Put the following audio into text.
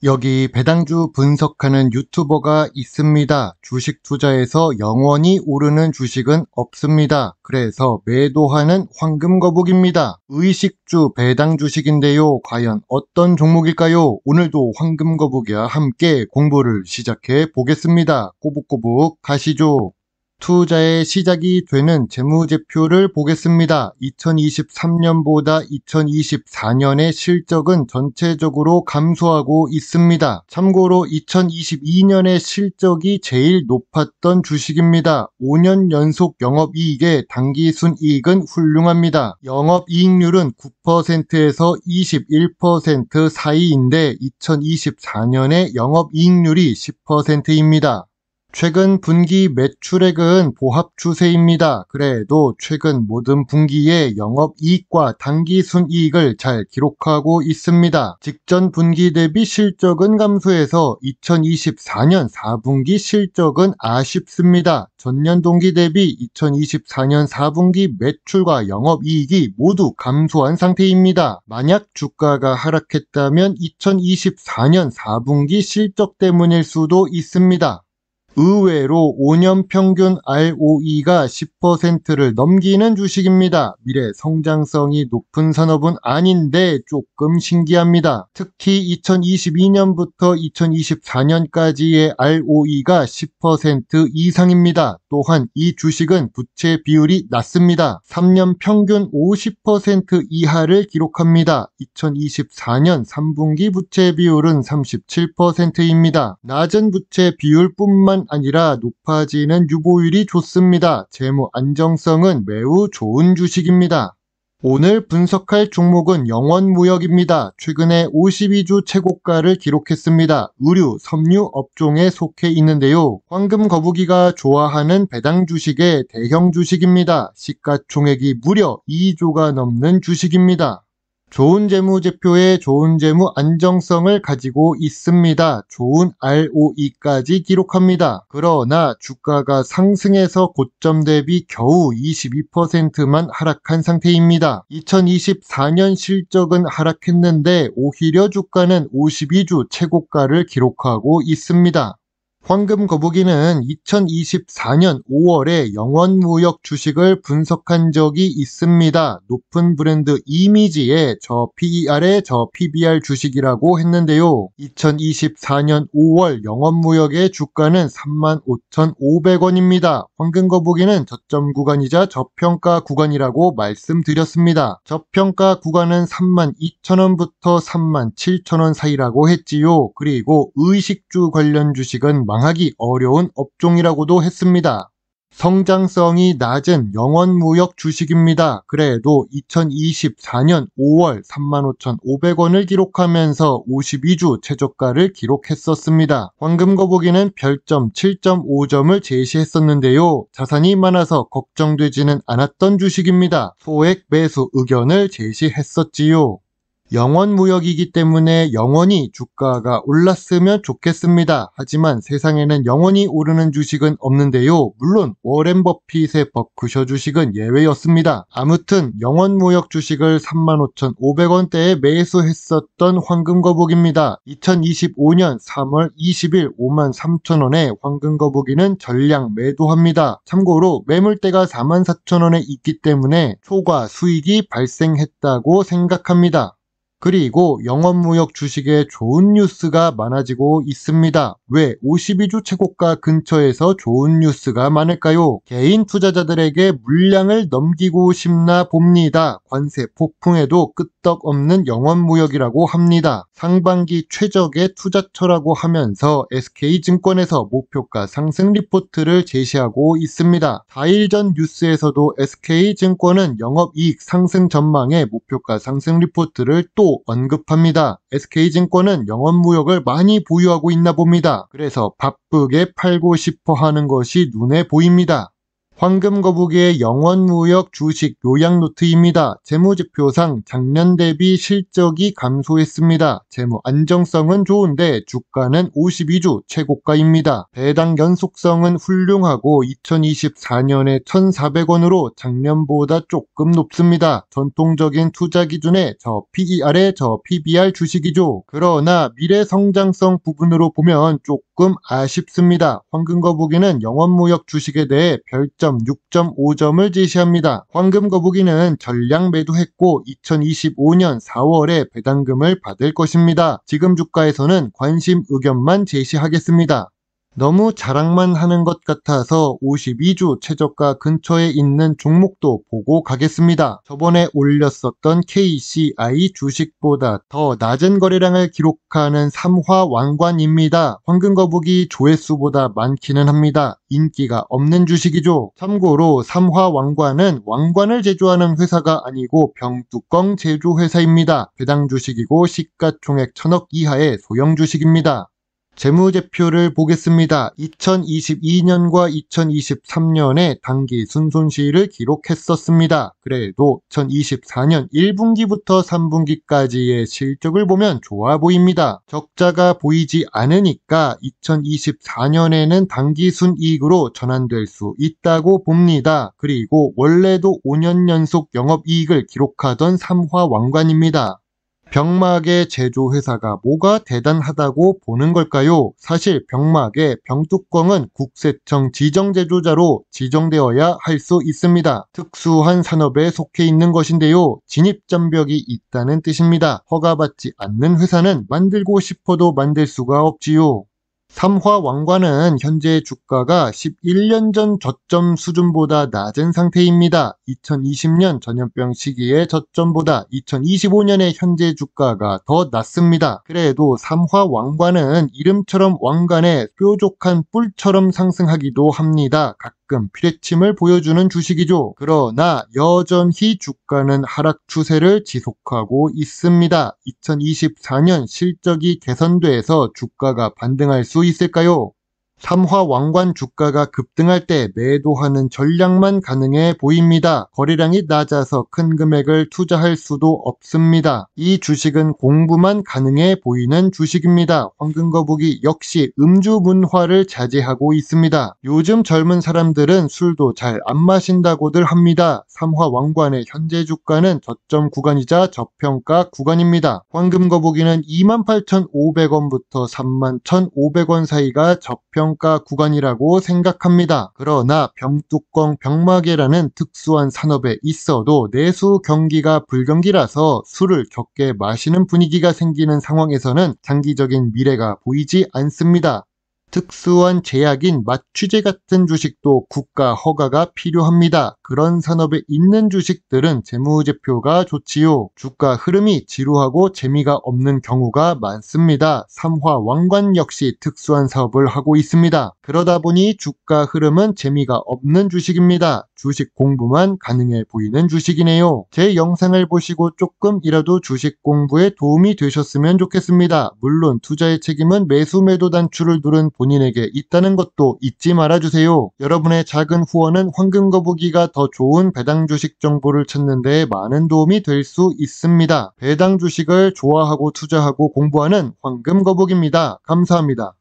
여기 배당주 분석하는 유튜버가 있습니다. 주식 투자에서 영원히 오르는 주식은 없습니다. 그래서 매도하는 황금거북입니다. 의식주 배당 주식인데요. 과연 어떤 종목일까요? 오늘도 황금거북이와 함께 공부를 시작해 보겠습니다. 꼬북꼬북 가시죠. 투자의 시작이 되는 재무제표를 보겠습니다. 2023년보다 2024년의 실적은 전체적으로 감소하고 있습니다. 참고로 2022년의 실적이 제일 높았던 주식입니다. 5년 연속 영업이익의 당기순이익은 훌륭합니다. 영업이익률은 9%에서 21% 사이인데 2024년의 영업이익률이 10%입니다. 최근 분기 매출액은 보합 추세입니다. 그래도 최근 모든 분기에 영업이익과 당기순이익을 잘 기록하고 있습니다. 직전 분기 대비 실적은 감소해서 2024년 4분기 실적은 아쉽습니다. 전년 동기 대비 2024년 4분기 매출과 영업이익이 모두 감소한 상태입니다. 만약 주가가 하락했다면 2024년 4분기 실적 때문일 수도 있습니다. 의외로 5년 평균 ROE가 10%를 넘기는 주식입니다. 미래 성장성이 높은 산업은 아닌데 조금 신기합니다. 특히 2022년부터 2024년까지의 ROE가 10% 이상입니다. 또한 이 주식은 부채 비율이 낮습니다. 3년 평균 50% 이하를 기록합니다. 2024년 3분기 부채 비율은 37%입니다. 낮은 부채 비율뿐만 아니라 높아지는 유보율이 좋습니다. 재무 안정성은 매우 좋은 주식입니다. 오늘 분석할 종목은 영원무역입니다. 최근에 52주 최고가를 기록했습니다. 의류, 섬유 업종에 속해 있는데요. 황금거북이가 좋아하는 배당 주식의 대형 주식입니다. 시가총액이 무려 2조가 넘는 주식입니다. 좋은 재무제표에 좋은 재무 안정성을 가지고 있습니다. 좋은 ROE까지 기록합니다. 그러나 주가가 상승해서 고점 대비 겨우 22%만 하락한 상태입니다. 2024년 실적은 하락했는데 오히려 주가는 52주 최고가를 기록하고 있습니다. 황금거북이는 2024년 5월에 영원무역 주식을 분석한 적이 있습니다. 높은 브랜드 이미지에 저 PER에 저 PBR 주식이라고 했는데요. 2024년 5월 영원무역의 주가는 35,500원입니다. 황금거북이는 저점 구간이자 저평가 구간이라고 말씀드렸습니다. 저평가 구간은 32,000원부터 37,000원 사이라고 했지요. 그리고 의식주 관련 주식은 망하기 어려운 업종이라고도 했습니다. 성장성이 낮은 영원무역 주식입니다. 그래도 2024년 5월 35,500원을 기록하면서 52주 최저가를 기록했었습니다. 황금거북이는 별점 7.5점을 제시했었는데요. 자산이 많아서 걱정되지는 않았던 주식입니다. 소액 매수 의견을 제시했었지요. 영원무역이기 때문에 영원히 주가가 올랐으면 좋겠습니다. 하지만 세상에는 영원히 오르는 주식은 없는데요. 물론 워렌 버핏의 버크셔 주식은 예외였습니다. 아무튼 영원무역 주식을 35,500원대에 매수했었던 황금거북입니다. 2025년 3월 20일 53,000원에 황금거북이는 전량 매도합니다. 참고로 매물대가 44,000원에 있기 때문에 초과 수익이 발생했다고 생각합니다. 그리고 영원무역 주식에 좋은 뉴스가 많아지고 있습니다. 왜 52주 최고가 근처에서 좋은 뉴스가 많을까요? 개인 투자자들에게 물량을 넘기고 싶나 봅니다. 관세 폭풍에도 끄떡없는 영원무역이라고 합니다. 상반기 최적의 투자처라고 하면서 SK증권에서 목표가 상승 리포트를 제시하고 있습니다. 4일 전 뉴스에서도 SK증권은 영업이익 상승 전망에 목표가 상승 리포트를 또 언급합니다. SK증권은 영원무역을 많이 보유하고 있나 봅니다. 그래서 바쁘게 팔고 싶어 하는 것이 눈에 보입니다. 황금거북이의 영원무역 주식 요약노트입니다. 재무지표상 작년 대비 실적이 감소했습니다. 재무 안정성은 좋은데 주가는 52주 최고가입니다. 배당 연속성은 훌륭하고 2024년에 1,400원으로 작년보다 조금 높습니다. 전통적인 투자 기준에 저 PER에 저 PBR 주식이죠. 그러나 미래 성장성 부분으로 보면 조금 아쉽습니다. 황금거북이는 영원무역 주식에 대해 별점 6.5점을 제시합니다. 황금거북이는 전량 매도했고 2025년 4월에 배당금을 받을 것입니다. 지금 주가에서는 관심 의견만 제시하겠습니다. 너무 자랑만 하는 것 같아서 52주 최저가 근처에 있는 종목도 보고 가겠습니다. 저번에 올렸었던 KCI 주식보다 더 낮은 거래량을 기록하는 삼화왕관입니다. 황금거북이 조회수보다 많기는 합니다. 인기가 없는 주식이죠. 참고로 삼화왕관은 왕관을 제조하는 회사가 아니고 병뚜껑 제조회사입니다. 배당 주식이고 시가총액 1,000억 이하의 소형 주식입니다. 재무제표를 보겠습니다. 2022년과 2023년에 당기 순손실을 기록했었습니다. 그래도 2024년 1분기부터 3분기까지의 실적을 보면 좋아 보입니다. 적자가 보이지 않으니까 2024년에는 당기순이익으로 전환될 수 있다고 봅니다. 그리고 원래도 5년 연속 영업이익을 기록하던 삼화왕관입니다. 병막의 제조회사가 뭐가 대단하다고 보는 걸까요? 사실 병막의 병뚜껑은 국세청 지정제조자로 지정되어야 할 수 있습니다. 특수한 산업에 속해 있는 것인데요. 진입장벽이 있다는 뜻입니다. 허가받지 않는 회사는 만들고 싶어도 만들 수가 없지요. 삼화왕관은 현재 주가가 11년 전 저점 수준보다 낮은 상태입니다. 2020년 전염병 시기의 저점보다 2025년의 현재 주가가 더 낮습니다. 그래도 삼화왕관은 이름처럼 왕관에 뾰족한 뿔처럼 상승하기도 합니다. 가끔 피뢰침을 보여주는 주식이죠. 그러나 여전히 주가는 하락 추세를 지속하고 있습니다. 2024년 실적이 개선돼서 주가가 반등할 수 있을까요? 삼화왕관 주가가 급등할 때 매도하는 전략만 가능해 보입니다. 거래량이 낮아서 큰 금액을 투자할 수도 없습니다. 이 주식은 공부만 가능해 보이는 주식입니다. 황금거북이 역시 음주 문화를 자제하고 있습니다. 요즘 젊은 사람들은 술도 잘 안 마신다고들 합니다. 삼화왕관의 현재 주가는 저점 구간이자 저평가 구간입니다. 황금거북이는 28,500원부터 31,500원 사이가 저평가 구간이라고 생각합니다. 그러나 병뚜껑 병마개라는 특수한 산업에 있어도 내수 경기가 불경기라서 술을 적게 마시는 분위기가 생기는 상황에서는 장기적인 미래가 보이지 않습니다. 특수한 제약인 마취제 같은 주식도 국가 허가가 필요합니다. 그런 산업에 있는 주식들은 재무제표가 좋지요. 주가 흐름이 지루하고 재미가 없는 경우가 많습니다. 삼화왕관 역시 특수한 사업을 하고 있습니다. 그러다 보니 주가 흐름은 재미가 없는 주식입니다. 주식 공부만 가능해 보이는 주식이네요. 제 영상을 보시고 조금이라도 주식 공부에 도움이 되셨으면 좋겠습니다. 물론 투자의 책임은 매수 매도 단추를 누른 본인에게 있다는 것도 잊지 말아주세요. 여러분의 작은 후원은 황금거북이가 더 좋은 배당 주식 정보를 찾는 데 많은 도움이 될 수 있습니다. 배당 주식을 좋아하고 투자하고 공부하는 황금거북입니다. 감사합니다.